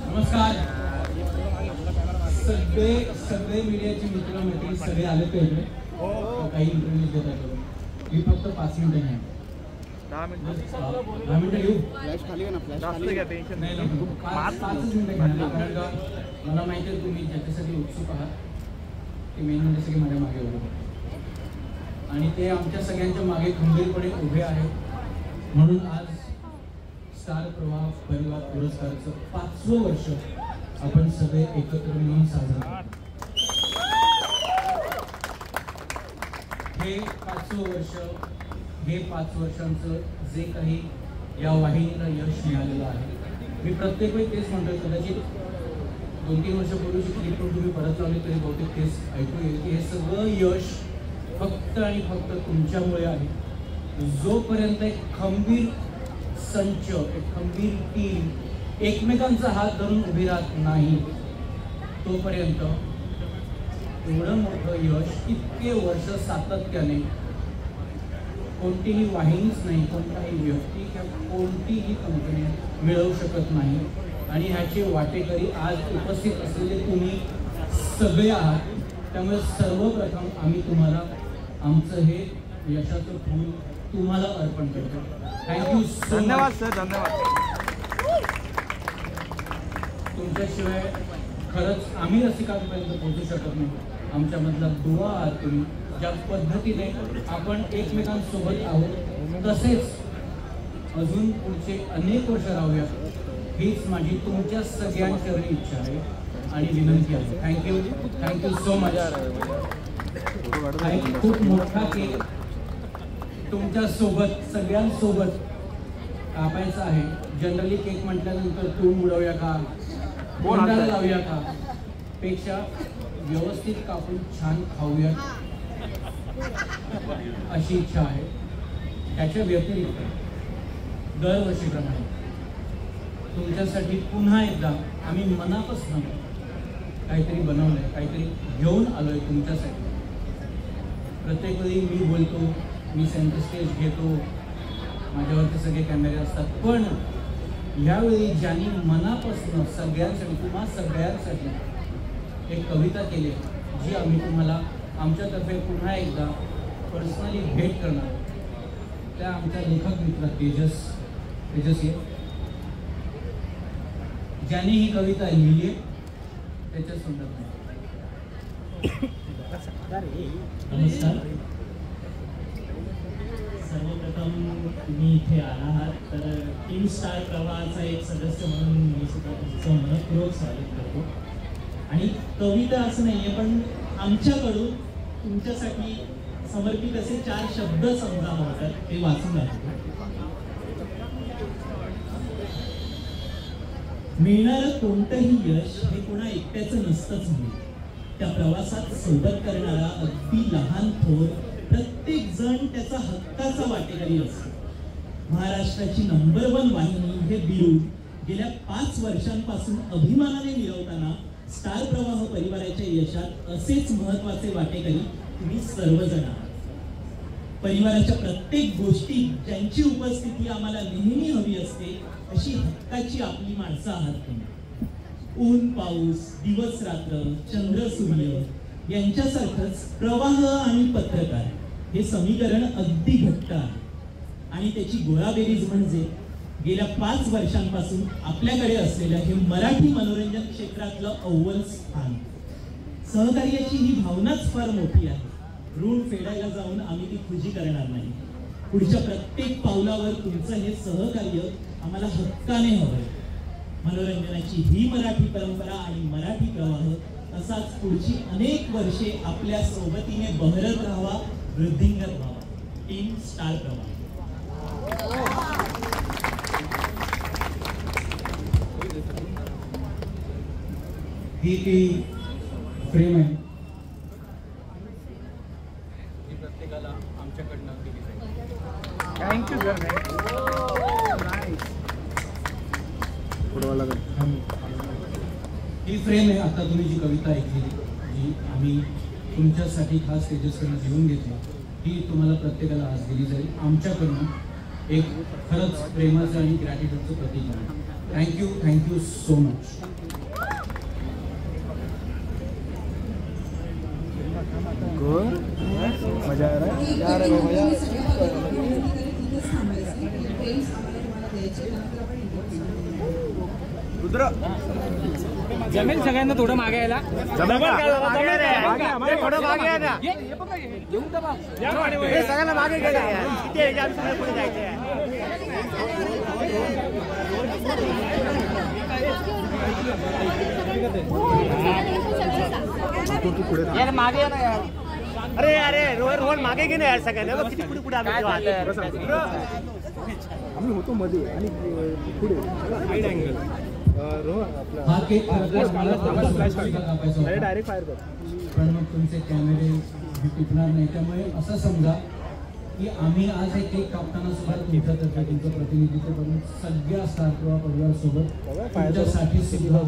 नमस्कार सगळे मीडियाचे मित्र मैत्रिणी सगळे आले पाहिजे काही इंटरव्ह्यू देतात मी फक्त 5 मिनिटं नाही 10 मिनिटं घेऊ फ्लॅश खाली ना फ्लॅश खाली घ्या टेन्शन नाही 5 मिनिटं घ्या कारण का मला माहिती आहे तुम्ही ज्याच्यासाठी उत्सुक आहात ते मेन म्हणजे सगळे माझ्या मागे उभे आणि ते आमच्या सगळ्यांच्या मागे खंबीरपणे उभे आहेत म्हणून आज स्टार प्रवाह परिवार पुरस्काराचं 5वं वर्ष आपण सगळे एकत्र मिळून साजरा हे 5वं वर्ष हे 5 वर्षांचं जे काही या वाहिनीला यश मिळालेलं आहे मी प्रत्येक वेळी तेच म्हणतोय कदाचित 2-3 वर्षापूर्वीची क्लिप तुम्ही परत लावली तरी बहुतेक तेच ऐकू येईल की हे सगळं यश फक्त आणि फक्त तुमच्यामुळे आहे जोपर्यंत एक खंबीर संच एक खंबीर टीम एकमेकांचा हात धरून उभी राहत नाही तोपर्यंत एवढं मोठं यश इतके वर्ष सातत्याने कोणतीही वाहिनीच नाही कोणताही व्यक्ती किंवा कोणतीही कंपनी मिळवू शकत नाही आणि ह्याचे वाटेकरी आज उपस्थित असलेले तुम्ही सगळे आहात त्यामुळे सर्वप्रथम आम्ही तुम्हाला आमचं हे यशाचं फूल तुम्हाला अर्पण करतो थँक्यू सो धन्यवाद सर धन्यवाद तुमच्याशिवाय खरंच आम्ही रसिकांपर्यंत पोहोचू शकत नाही आमच्यामधला दुवा आहात तुम्ही ज्या पद्धतीने आपण एकमेकांसोबत आहोत तसेच अजून पुढचे अनेक वर्ष राहूया हीच माझी तुमच्या सगळ्यांची इच्छा आहे आणि विनंती आहे थँक्यू सो मच खूप मोठा केक तुमच्यासोबत सगळ्यांसोबत कापायचा आहे जनरली केक म्हटल्यानंतर तूण उडवूया का कोणाला लावूया का पेक्षा व्यवस्थित कापून छान खाऊया अशी इच्छा आहे त्याच्या व्यतिरिक्त दरवर्षीप्रमाणे तुमच्यासाठी पुन्हा एकदा आम्ही मनापासून काहीतरी बनवलंय काहीतरी घेऊन आलोय तुमच्यासाठी प्रत्येक वेळी मी बोलतो मी सेंटर स्टेज घेतो माझ्यावरती सगळे कॅमेरे असतात पण यावेळी ज्यांनी मनापासून सगळ्यांसाठी तुम्हा सगळ्यांसाठी एक कविता केली जी आम्ही तुम्हाला आमच्यातर्फे पुन्हा एकदा पर्सनली भेट करणार त्या आमच्या लेखक मित्र तेजस ये ज्यांनी ही कविता लिहिली त्याच्या संदर्भात नमस्कार सर्वप्रथम तुम्ही इथे आला आहात तर टीम स्टार प्रवाहाचा एक सदस्य म्हणून मी सुद्धा तुमचं मनपूर्वक स्वागत करतो आणि कविता असं नाही आहे पण आमच्याकडून तुमच्यासाठी समर्पित असे 4 शब्द समजा आवडतात ते वाचून दाखवतो मिळणारं कोणतंही यश हे कोणा एकट्याचं नसतंच म्हणून त्या प्रवासात सोबत करणारा अगदी लहान थोर प्रत्येक जण त्याचा हक्काचा वाटेकरी असतो महाराष्ट्राची नंबर 1 वाहिनी हे बिरुद गेल्या 5 वर्षांपासून अभिमानाने मिळवताना स्टार प्रवाह परिवाराच्या यशात असेच महत्त्वाचे वाटेकरी तुम्ही सर्वजण आहात परिवाराच्या प्रत्येक गोष्टीत ज्यांची उपस्थिती आम्हाला नेहमी हवी असते अशी हक्काची आपली माणसं आहात तुम्ही ऊन पाऊस, दिवस रात्र, चंद्र सूर्य यांच्यासारखंच प्रवाह आणि पत्रकार हे समीकरण अगदी घट्ट आहे. आणि त्याची गोळाबेरीज म्हणजे गेल्या 5 वर्षांपासून आपल्याकडे असलेलं हे मराठी मनोरंजन क्षेत्रातलं अव्वल स्थान. सहकार्याची ही भावनाच फार मोठी आहे. ऋण फेडायला जाऊन आम्ही ती खुशी करणार नाही. पुढच्या प्रत्येक पावलावर तुमचं हे सहकार्य आम्हाला हक्काने हवंय. मनोरंजनाची ही मराठी परंपरा आणि मराठी प्रवाह असाच पुढची अनेक वर्षे आपल्या सोबतीने बहरत राहावा, वृद्धिंगत व्हावा. टीम स्टार प्रवाह. ही ती फ्रेम आहे ती प्रत्येकाला आमच्याकडनं दिली जाईल. Thank you sir. ही फ्रेम आहे. आता तुम्ही जी कविता ऐकली जी आम्ही तुमच्यासाठी खास तेजस्वीनं लिहून घेतली ती तुम्हाला प्रत्येकाला आज दिली जाईल. आमच्याकडनं एक खरंच प्रेमाचं आणि ग्रॅटिट्यूडचं प्रतीक आहे. Thank you so much. मजा आ रहा है. रुद्र जमेल सगळ्यांना थोडं मागे यायला. थोडं मागे आहे ना. सगळ्यांना मागे गेलं यार. किती आहे आमच्या पुढे जायचं यार. मागे या ना यार. अरे रोहन मागे घे ना यार. सगळ्यांना किती पुढे पुढे आम्ही होतो मध्ये आणि पुढे अँगल. हा केक डायरेक्ट फायर कर. पण मग तुमचे कॅमेरे टिकणार नाही. त्यामुळे असं समजा की आम्ही आज हे केक कापताना सुद्धा तुमच्यातर्फे तुमचं प्रतिनिधित्व करून सगळ्या स्टार किंवा परिवार सोबत तुमच्यासाठी सुद्धा